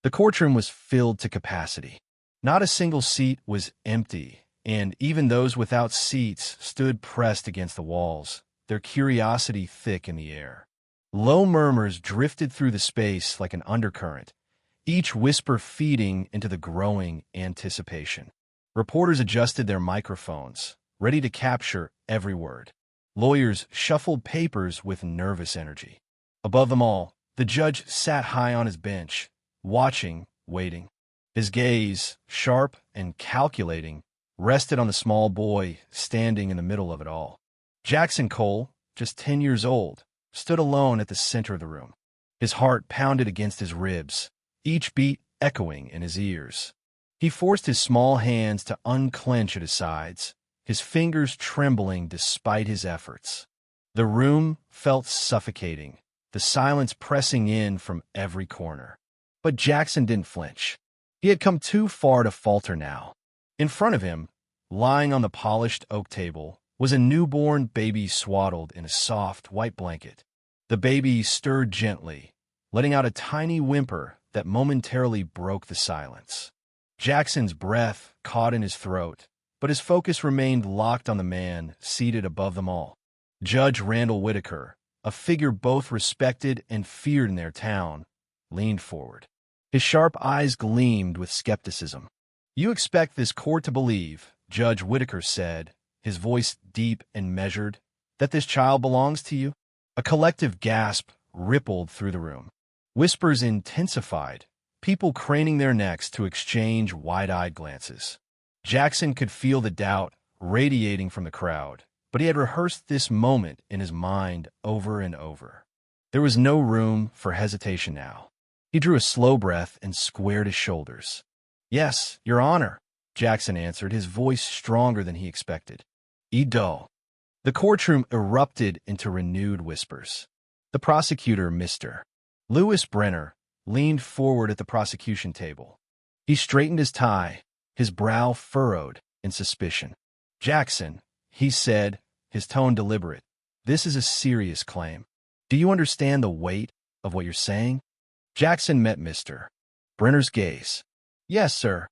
The courtroom was filled to capacity. Not a single seat was empty, and even those without seats stood pressed against the walls, their curiosity thick in the air. Low murmurs drifted through the space like an undercurrent, each whisper feeding into the growing anticipation. Reporters adjusted their microphones, ready to capture every word. Lawyers shuffled papers with nervous energy. Above them all, the judge sat high on his bench, watching, waiting. His gaze, sharp and calculating, rested on the small boy standing in the middle of it all. Jackson Cole, just 10 years old, stood alone at the center of the room. His heart pounded against his ribs, each beat echoing in his ears. He forced his small hands to unclench at his sides, his fingers trembling despite his efforts. The room felt suffocating, the silence pressing in from every corner. But Jackson didn't flinch. He had come too far to falter now. In front of him, lying on the polished oak table, was a newborn baby swaddled in a soft white blanket. The baby stirred gently, letting out a tiny whimper that momentarily broke the silence. Jackson's breath caught in his throat, but his focus remained locked on the man seated above them all. Judge Randall Whitaker, a figure both respected and feared in their town, leaned forward. His sharp eyes gleamed with skepticism. "You expect this court to believe," Judge Whitaker said, his voice deep and measured, "that this child belongs to you?" A collective gasp rippled through the room. Whispers intensified, people craning their necks to exchange wide-eyed glances. Jackson could feel the doubt radiating from the crowd, but he had rehearsed this moment in his mind over and over. There was no room for hesitation now. He drew a slow breath and squared his shoulders. "Yes, Your Honor," Jackson answered, his voice stronger than he expected. "Edo." The courtroom erupted into renewed whispers. The prosecutor, Mr. Lewis Brenner, leaned forward at the prosecution table. He straightened his tie, his brow furrowed in suspicion. "Jackson," he said, his tone deliberate, "this is a serious claim. Do you understand the weight of what you're saying?" Jackson met Mr. Brenner's gaze. "Yes, sir,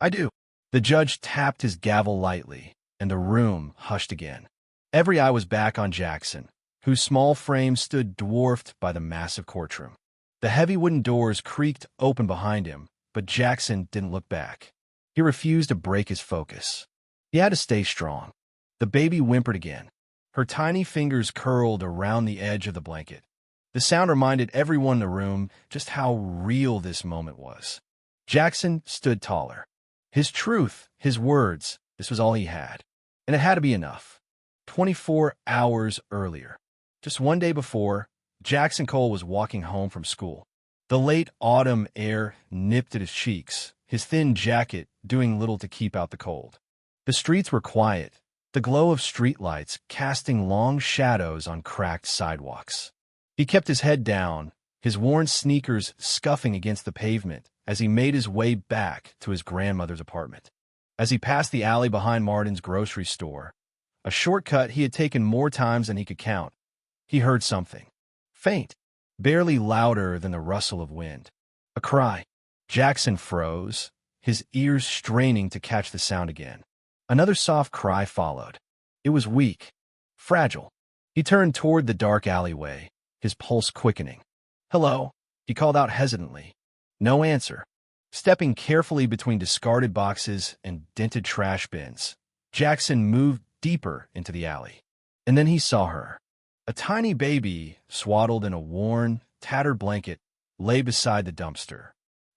I do." The judge tapped his gavel lightly, and the room hushed again. Every eye was back on Jackson, whose small frame stood dwarfed by the massive courtroom. The heavy wooden doors creaked open behind him, but Jackson didn't look back. He refused to break his focus. He had to stay strong. The baby whimpered again. Her tiny fingers curled around the edge of the blanket. The sound reminded everyone in the room just how real this moment was. Jackson stood taller. His truth, his words, this was all he had. And it had to be enough. 24 hours earlier, just one day before, Jackson Cole was walking home from school. The late autumn air nipped at his cheeks, his thin jacket doing little to keep out the cold. The streets were quiet, the glow of streetlights casting long shadows on cracked sidewalks. He kept his head down, his worn sneakers scuffing against the pavement as he made his way back to his grandmother's apartment. As he passed the alley behind Martin's grocery store, a shortcut he had taken more times than he could count, he heard something. Faint, barely louder than the rustle of wind. A cry. Jackson froze, his ears straining to catch the sound again. Another soft cry followed. It was weak, fragile. He turned toward the dark alleyway, his pulse quickening. "Hello," he called out hesitantly. No answer. Stepping carefully between discarded boxes and dented trash bins, Jackson moved deeper into the alley. And then he saw her. A tiny baby, swaddled in a worn, tattered blanket, lay beside the dumpster.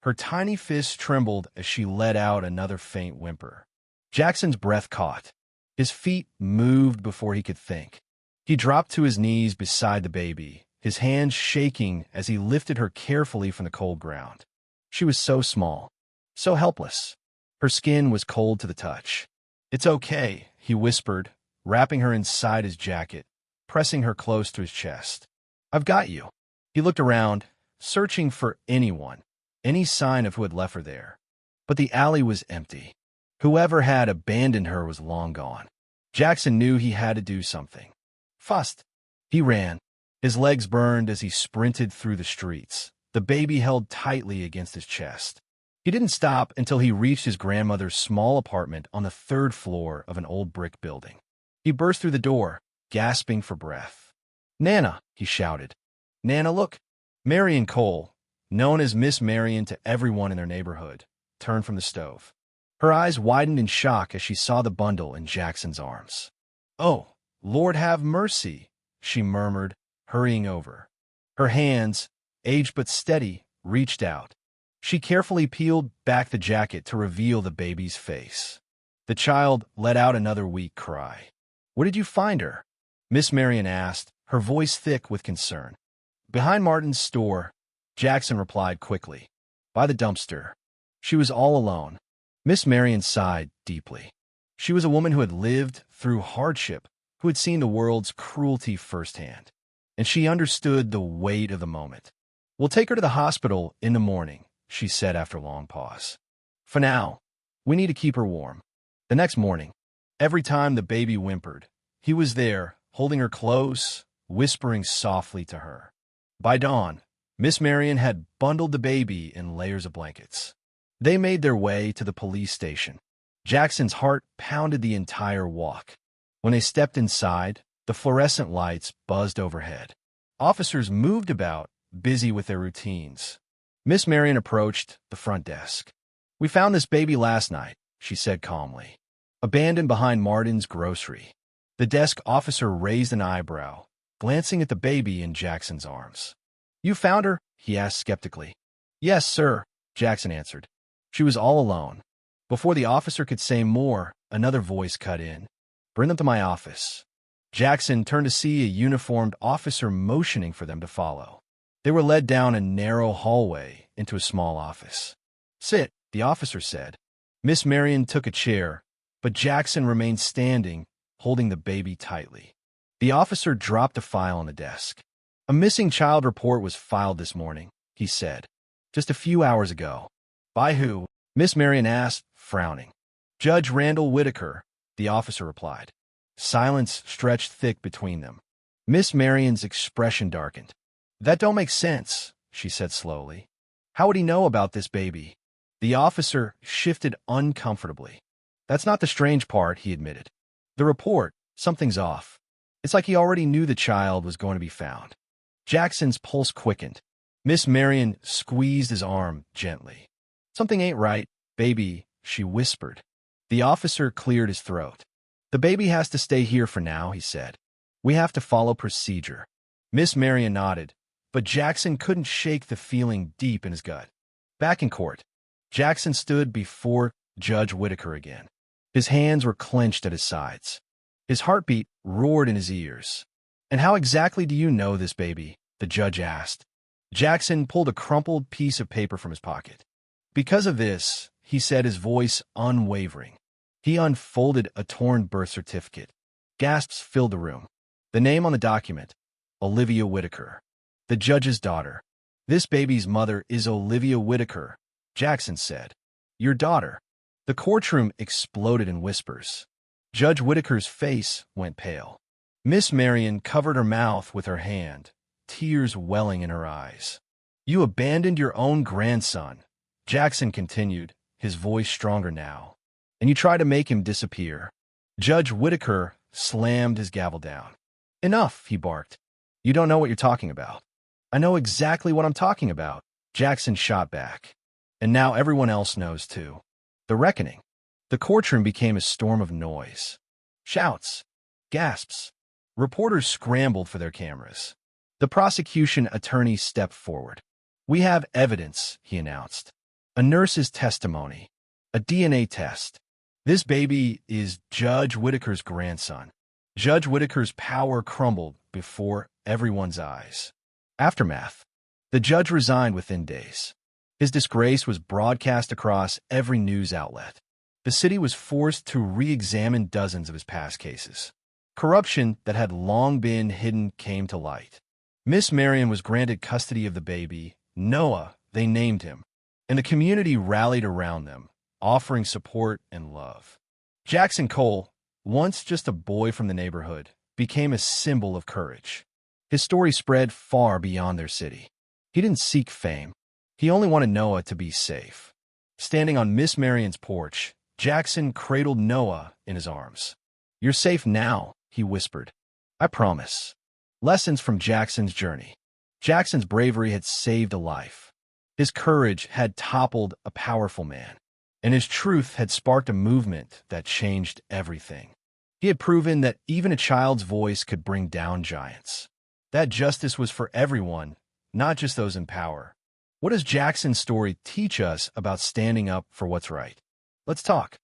Her tiny fists trembled as she let out another faint whimper. Jackson's breath caught. His feet moved before he could think. He dropped to his knees beside the baby, his hands shaking as he lifted her carefully from the cold ground. She was so small, so helpless. Her skin was cold to the touch. "It's okay," he whispered, wrapping her inside his jacket, pressing her close to his chest. "I've got you." He looked around, searching for anyone, any sign of who had left her there. But the alley was empty. Whoever had abandoned her was long gone. Jackson knew he had to do something. Fast. He ran. His legs burned as he sprinted through the streets, the baby held tightly against his chest. He didn't stop until he reached his grandmother's small apartment on the third floor of an old brick building. He burst through the door, gasping for breath. "Nana," he shouted. "Nana, look!" Marion Cole, known as Miss Marion to everyone in their neighborhood, turned from the stove. Her eyes widened in shock as she saw the bundle in Jackson's arms. "Oh, Lord have mercy," she murmured, hurrying over. Her hands, aged but steady, reached out. She carefully peeled back the jacket to reveal the baby's face. The child let out another weak cry. "Where did you find her?" Miss Marion asked, her voice thick with concern. "Behind Martin's store," Jackson replied quickly. "By the dumpster." She was all alone. Miss Marion sighed deeply. She was a woman who had lived through hardship, who had seen the world's cruelty firsthand. And she understood the weight of the moment. "We'll take her to the hospital in the morning," she said after a long pause. "For now, we need to keep her warm." The next morning, every time the baby whimpered, he was there, holding her close, whispering softly to her. By dawn, Miss Marion had bundled the baby in layers of blankets. They made their way to the police station. Jackson's heart pounded the entire walk. When they stepped inside, the fluorescent lights buzzed overhead. Officers moved about, busy with their routines. Miss Marion approached the front desk. "We found this baby last night," she said calmly. "Abandoned behind Martin's grocery." The desk officer raised an eyebrow, glancing at the baby in Jackson's arms. "You found her?" he asked skeptically. "Yes, sir," Jackson answered. "She was all alone." Before the officer could say more, another voice cut in. "Bring them to my office." Jackson turned to see a uniformed officer motioning for them to follow. They were led down a narrow hallway into a small office. "Sit," the officer said. Miss Marion took a chair, but Jackson remained standing, holding the baby tightly. The officer dropped a file on the desk. "A missing child report was filed this morning," he said. "Just a few hours ago." "By who?" Miss Marion asked, frowning. "Judge Randall Whitaker," the officer replied. Silence stretched thick between them. Miss Marion's expression darkened. "That don't make sense," she said slowly. "How would he know about this baby?" The officer shifted uncomfortably. "That's not the strange part," he admitted. "The report, something's off. It's like he already knew the child was going to be found." Jackson's pulse quickened. Miss Marion squeezed his arm gently. "Something ain't right, baby," she whispered. The officer cleared his throat. "The baby has to stay here for now," he said. "We have to follow procedure." Miss Marion nodded, but Jackson couldn't shake the feeling deep in his gut. Back in court, Jackson stood before Judge Whitaker again. His hands were clenched at his sides. His heartbeat roared in his ears. "And how exactly do you know this baby?" the judge asked. Jackson pulled a crumpled piece of paper from his pocket. "Because of this," he said, his voice unwavering. He unfolded a torn birth certificate. Gasps filled the room. The name on the document, Olivia Whitaker, the judge's daughter. "This baby's mother is Olivia Whitaker," Jackson said. "Your daughter." The courtroom exploded in whispers. Judge Whitaker's face went pale. Miss Marion covered her mouth with her hand, tears welling in her eyes. "You abandoned your own grandson," Jackson continued, his voice stronger now. "And you tried to make him disappear." Judge Whitaker slammed his gavel down. "Enough," he barked. "You don't know what you're talking about." "I know exactly what I'm talking about," Jackson shot back. "And now everyone else knows too." The reckoning. The courtroom became a storm of noise. Shouts. Gasps. Reporters scrambled for their cameras. The prosecution attorney stepped forward. "We have evidence," he announced. "A nurse's testimony. A DNA test. This baby is Judge Whitaker's grandson." Judge Whitaker's power crumbled before everyone's eyes. Aftermath. The judge resigned within days. His disgrace was broadcast across every news outlet. The city was forced to re-examine dozens of his past cases. Corruption that had long been hidden came to light. Miss Marion was granted custody of the baby, Noah, they named him, and the community rallied around them, offering support and love. Jackson Cole, once just a boy from the neighborhood, became a symbol of courage. His story spread far beyond their city. He didn't seek fame. He only wanted Noah to be safe. Standing on Miss Marion's porch, Jackson cradled Noah in his arms. "You're safe now," he whispered. "I promise." Lessons from Jackson's journey. Jackson's bravery had saved a life. His courage had toppled a powerful man, and his truth had sparked a movement that changed everything. He had proven that even a child's voice could bring down giants. That justice was for everyone, not just those in power. What does Jackson's story teach us about standing up for what's right? Let's talk.